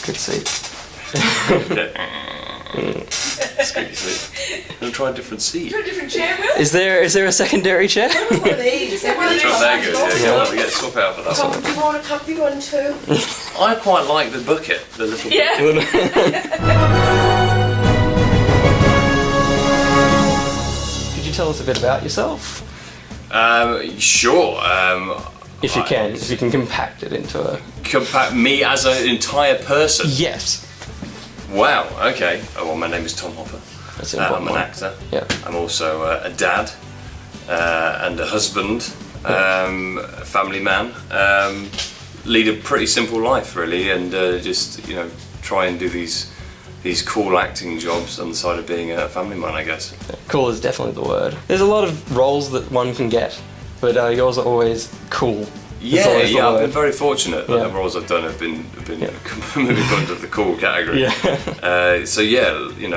Good seat. Squeaky seat. I'm gonna try a different seat. Do a different chair, Will? Is there a secondary chair? One of these. There There goes. Yeah, we get swap out for that one. Do you want a comfy one too? I quite like the bucket, the little bucket. Could you tell us a bit about yourself? Sure. If you can compact it into a... Compact me as an entire person? Yes. Wow, okay. Oh, well, my name is Tom Hopper. That's an I'm important an one. actor. Yeah. I'm also a dad and a husband, a family man. Lead a pretty simple life, really, and just, try and do these cool acting jobs on the side of being a family man, I guess. Cool is definitely the word. There's a lot of roles that one can get, but yours are always cool. Yeah, I've been very fortunate that Yeah. the roles I've done have been Yeah. moving under the cool category. Yeah. So yeah,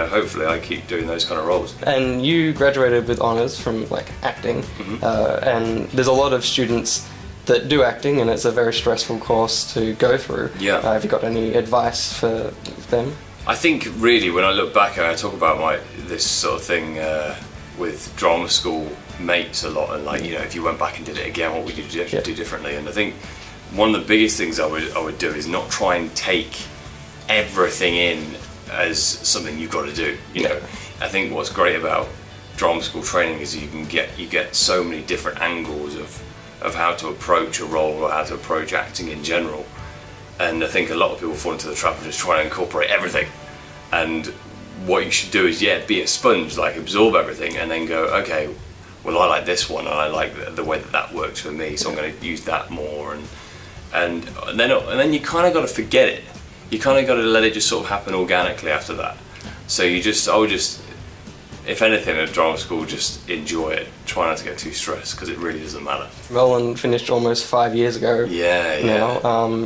hopefully I keep doing those kind of roles. And you graduated with honours from acting, and there's a lot of students that do acting, and it's a very stressful course to go through. Yeah. Have you got any advice for them? I think really when I look back and I talk about this sort of thing with drama school mates a lot, and if you went back and did it again, what would you do differently? And I think one of the biggest things I would do is not try and take everything in as something you've got to do. I think what's great about drama school training is you get so many different angles of how to approach a role or how to approach acting in general. And I think a lot of people fall into the trap of just trying to incorporate everything. And what you should do is be a sponge, absorb everything, and then go, okay, well, I like this one, and I like the way that works for me, so I'm going to use that more, and then you kind of got to forget it. You kind of got to let it just sort of happen organically after that. So I would just, if anything, at drama school, just enjoy it. Try not to get too stressed, because it really doesn't matter. Merlin finished almost 5 years ago. Yeah. Now,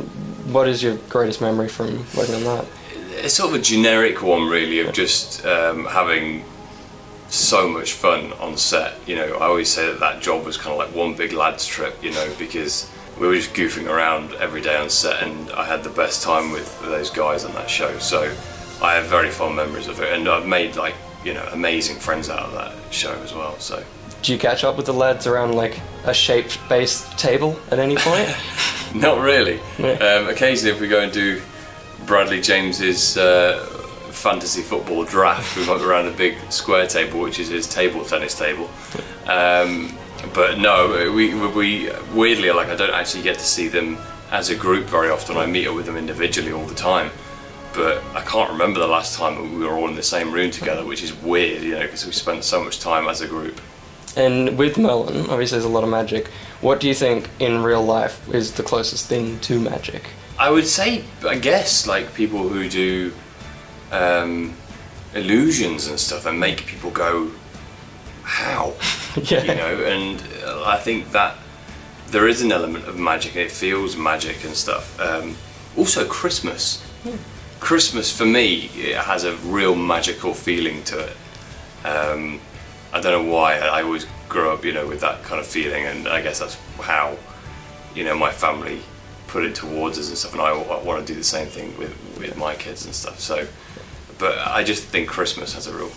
what is your greatest memory from working on that? It's sort of a generic one, really, of just having so much fun on set. I always say that job was kind of like one big lads trip, because we were just goofing around every day on set, and I had the best time with those guys on that show. So I have very fond memories of it, and I've made amazing friends out of that show as well. So do you catch up with the lads around a shaped-based table at any point? not really. Yeah. Occasionally, if we go and do Bradley James's fantasy football draft, we might be around a big square table, which is his table tennis table. But no, we weirdly, I don't actually get to see them as a group very often. I meet up with them individually all the time, but I can't remember the last time that we were all in the same room together, which is weird, because we spent so much time as a group. And with Merlin, obviously there's a lot of magic. What do you think in real life is the closest thing to magic? I would say, I guess, people who do illusions and stuff and make people go, how? Yeah. And I think that there is an element of magic, and it feels magic and stuff. Also Christmas. Christmas for me, it has a real magical feeling to it. I don't know why, I always grew up, with that kind of feeling, and I guess that's how, my family put it towards us and stuff, and I want to do the same thing with my kids and stuff. So, but I just think Christmas has a real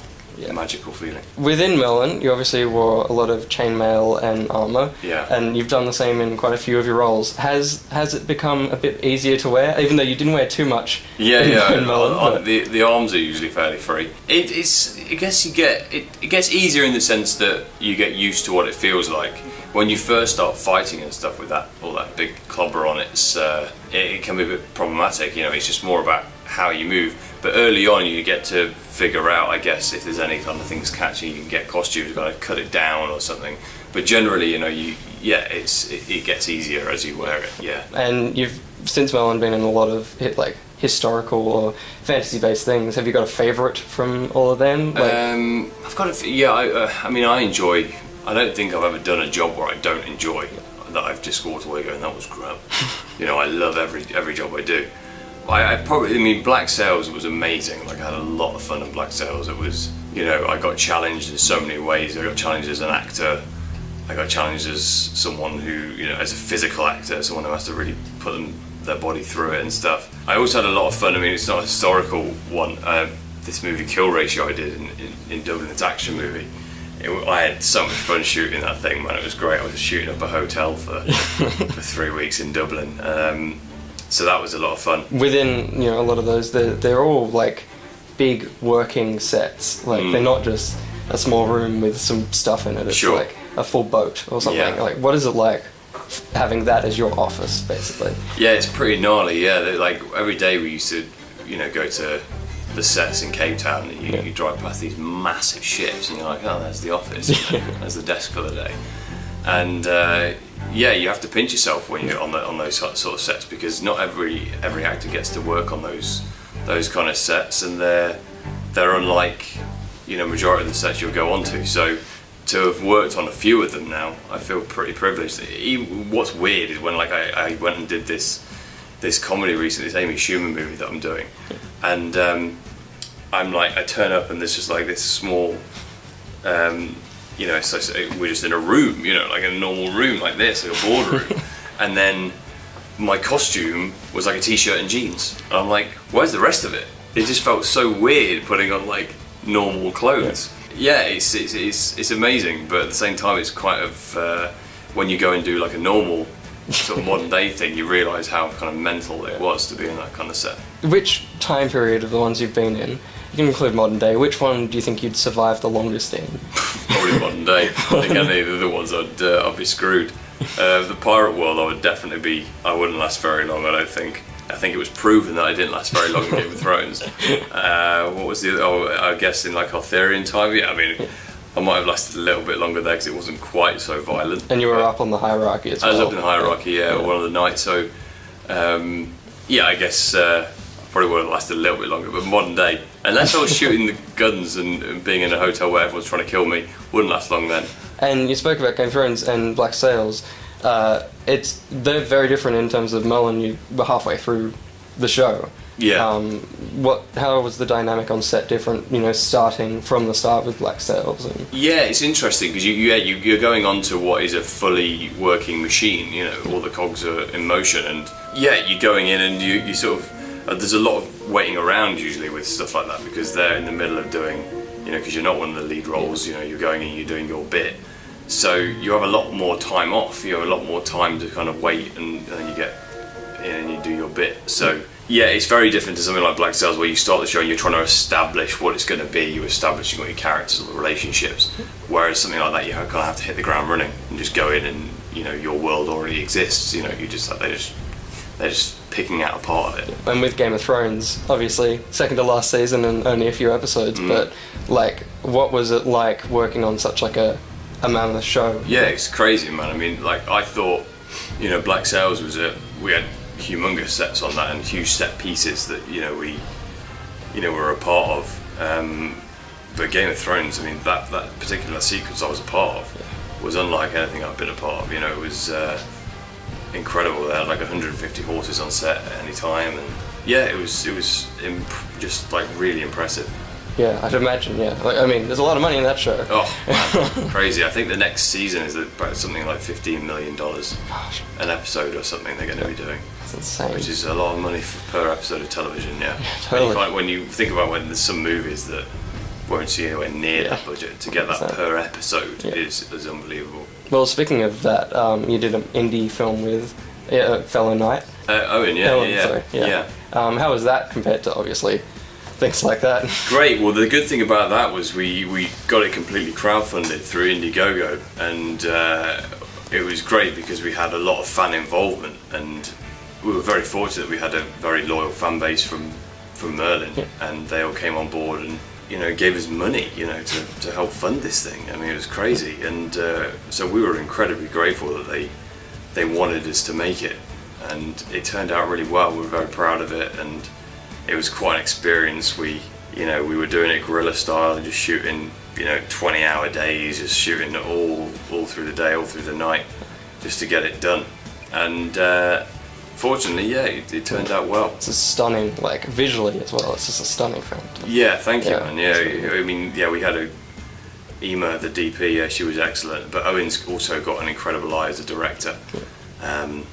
magical feeling. Within Merlin, you obviously wore a lot of chainmail and armour, Yeah. and you've done the same in quite a few of your roles. Has it become a bit easier to wear, even though you didn't wear too much? In Merlin, the arms are usually fairly free. I guess it gets easier in the sense that you get used to what it feels like. When you first start fighting and stuff with all that big clobber on it, it can be a bit problematic. It's just more about how you move. But early on, you get to figure out, I guess, if there's any kind of things catching, you can get costumes, you've got to cut it down or something. But generally, it gets easier as you wear it. Yeah. And you've since Merlin been in a lot of historical or fantasy-based things. Have you got a favourite from all of them? I've got I enjoy. I don't think I've ever done a job where I don't enjoy, that I've just walked away going, that was crap. I love every job I do. Black Sails was amazing. I had a lot of fun on Black Sails. It was, I got challenged in so many ways. I got challenged as an actor. I got challenged as someone who, as a physical actor, someone who has to really put their body through it and stuff. I also had a lot of fun. I mean, it's not a historical one. This movie Kill Ratio I did in Dublin, it's an action movie. I had so much fun shooting that thing, man. It was great. I was shooting up a hotel for 3 weeks in Dublin. So that was a lot of fun. Within, a lot of those, they're all like big working sets. Like they're not just a small room with some stuff in it. It's Sure. like a full boat or something. Yeah. Like, what is it like having that as your office, basically? Yeah, it's pretty gnarly. Yeah, like every day we used to, go to the sets in Cape Town, and you drive past these massive ships, and you're like, oh, there's the office, there's the desk for the day, and you have to pinch yourself when you're on those sort of sets, because not every actor gets to work on those kind of sets, and they're unlike majority of the sets you'll go onto. So to have worked on a few of them now, I feel pretty privileged. What's weird is when I went and did this comedy recently, this Amy Schumer movie that I'm doing, and I turn up and there's just like this small, it's like we're just in a room, like in a normal room like this, like a boardroom, and then my costume was like a t-shirt and jeans, and I'm like, where's the rest of it? It just felt so weird putting on like normal clothes. Yeah, it's amazing, but at the same time, it's quite of when you go and do like a normal sort of modern day thing, you realise how kind of mental it was to be in that kind of set. Which time period of the ones you've been in, you can include modern day, which one do you think you'd survive the longest in? Probably modern day. I think any of the other ones I'd be screwed. The pirate world, I wouldn't last very long, I don't think. I think it was proven that I didn't last very long in Game of Thrones. What was the other? Oh, I guess in like Arthurian time. Yeah, I mean, I might have lasted a little bit longer there because it wasn't quite so violent. And you were up on the hierarchy as well. I was up in the hierarchy, one of the nights. So, I guess I probably would have lasted a little bit longer. But modern day, unless I was shooting the guns and being in a hotel where everyone's trying to kill me, wouldn't last long then. And you spoke about Game of Thrones and Black Sails. They're very different in terms of Merlin. You were halfway through the show. Yeah. How was the dynamic on set different? Starting from the start with Black Sails. Yeah, it's interesting because you're going on to what is a fully working machine. All the cogs are in motion, and you're going in and you sort of there's a lot of waiting around usually with stuff like that because they're in the middle of doing because you're not one of the lead roles. You're going in, you're doing your bit. So you have a lot more time off. You have a lot more time to kind of wait, and then you get in and you do your bit. So yeah, it's very different to something like Black Sails, where you start the show and you're trying to establish what it's going to be. You're establishing all your characters, all the relationships. Whereas something like that, you kind of have to hit the ground running and just go in, and your world already exists. You just like they're just picking out a part of it. And with Game of Thrones, obviously second to last season and only a few episodes, but like, what was it like working on such like a mammoth show? Yeah, it's crazy, man. I mean, like I thought, Black Sails we had humongous sets on that and huge set pieces that we were a part of. But Game of Thrones, I mean, that particular sequence I was a part of was unlike anything I've been a part of. It was incredible. They had like 150 horses on set at any time, and it was just like really impressive. Yeah, I'd imagine. Yeah, there's a lot of money in that show. Oh, man, crazy! I think the next season is about something like $15 million an episode or something they're going to be doing. That's insane. Which is a lot of money per episode of television. Yeah, totally. When you think about when there's some movies that won't see anywhere near that budget, to get that per episode is unbelievable. Well, speaking of that, you did an indie film with fellow Knight. Owen, yeah. How was that compared to obviously things like that? Great. Well, the good thing about that was we got it completely crowdfunded through Indiegogo, and it was great because we had a lot of fan involvement, and we were very fortunate. We had a very loyal fan base from Merlin, and they all came on board and gave us money to help fund this thing. I mean, it was crazy, and so we were incredibly grateful that they wanted us to make it, and it turned out really well. We were very proud of it, and it was quite an experience. We were doing it guerrilla style and just shooting 20-hour days, just shooting all through the day, all through the night, just to get it done. And fortunately, it turned out well. It's a stunning, visually as well. It's just a stunning film. Yeah, thank you, man. Yeah, I mean, we had Ema, the DP. Yeah, she was excellent. But Owen's also got an incredible eye as a director. And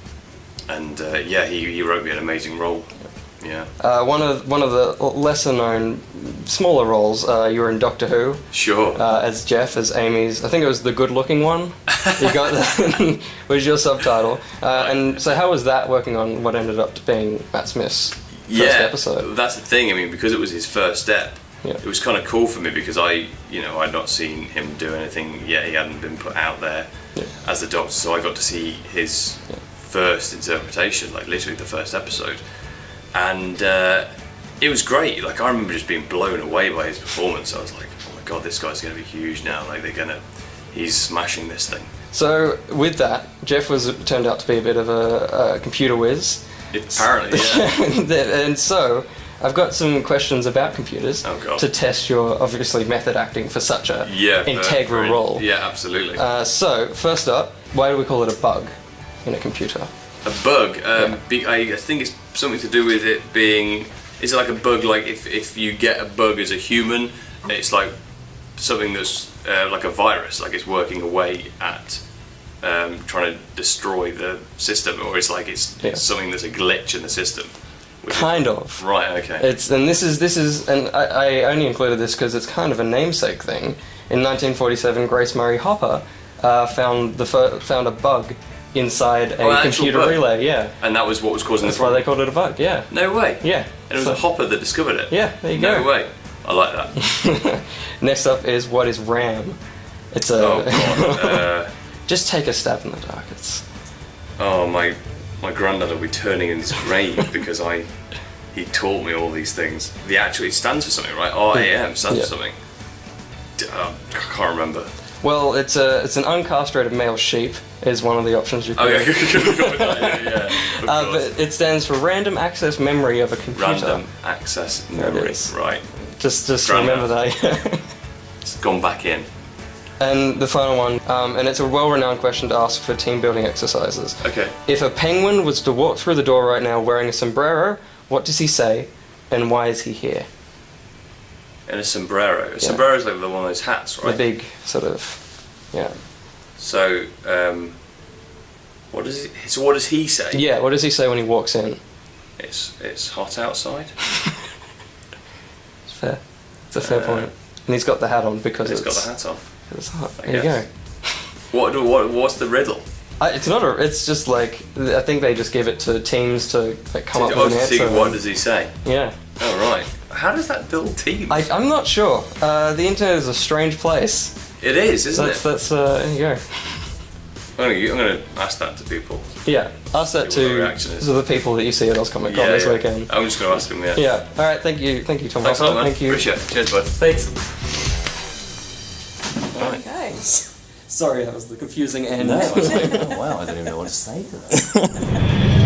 and yeah, he wrote me an amazing role. Yeah. One of the lesser known, smaller roles. You were in Doctor Who. Sure. As Jeff, as Amy's. I think it was the good-looking one. You got that. Was your subtitle. And so, how was that working on what ended up being Matt Smith's first episode? That's the thing. I mean, because it was his first step, Yeah. it was kind of cool for me because I'd not seen him do anything yet. He hadn't been put out there as the Doctor, so I got to see his first interpretation, like literally the first episode. And it was great. Like, I remember just being blown away by his performance. I was like, oh my god, this guy's going to be huge now. Like, he's smashing this thing. So with that, Jeff turned out to be a bit of a computer whiz. Apparently, yeah. And so I've got some questions about computers to test your obviously method acting for such a integral role. Yeah, absolutely. So first up, why do we call it a bug in a computer? A bug. I think it's something to do with it being. Is it like a bug? Like if you get a bug as a human, it's like something that's like a virus. Like it's working away at trying to destroy the system, or it's like it's something that's a glitch in the system. Kind of. Right. Okay. This is, and I only included this because it's kind of a namesake thing. In 1947, Grace Murray Hopper found a bug inside a computer relay, and that was what was causing That's why they called it a bug, No way. Yeah. And it was a Hopper that discovered it. Yeah, there you go. No way. I like that. Next up is, what is RAM? It's a... Oh god. Just take a stab in the dark. My granddad will be turning in his grave because he taught me all these things. It stands for something, right? RAM stands for something. I can't remember. Well, it's an uncastrated male sheep is one of the options you can. Oh yeah, but it stands for Random Access Memory of a Computer. Random Access Memory, right? Just remember that. It's gone back in. And the final one, and it's a well-renowned question to ask for team building exercises. Okay. If a penguin was to walk through the door right now wearing a sombrero, what does he say, and why is he here? In a sombrero. A sombrero is like one of those hats, right? The big sort of, So, what does he say? Yeah, what does he say when he walks in? It's hot outside. It's fair. It's a fair point. And he's got the hat on because he's got the hat on. It's hot. There you go. What's the riddle? It's not a. It's just like, I think they just give it to teams to come up with an answer. What does he say? Yeah. Oh right. How does that build teams? I'm not sure. The internet is a strange place. It is, isn't it? That's there you go. I'm going to ask that to people. Yeah, ask that to the people that you see at OzComic Con this weekend. I'm just going to ask them. Yeah. Yeah. All right. Thank you, Tom. Thanks a lot, man. Thank you. Appreciate it. Cheers, bud. Thanks. Okay. Sorry, that was the confusing end. No, I was like, oh wow, I don't even know what to say to that.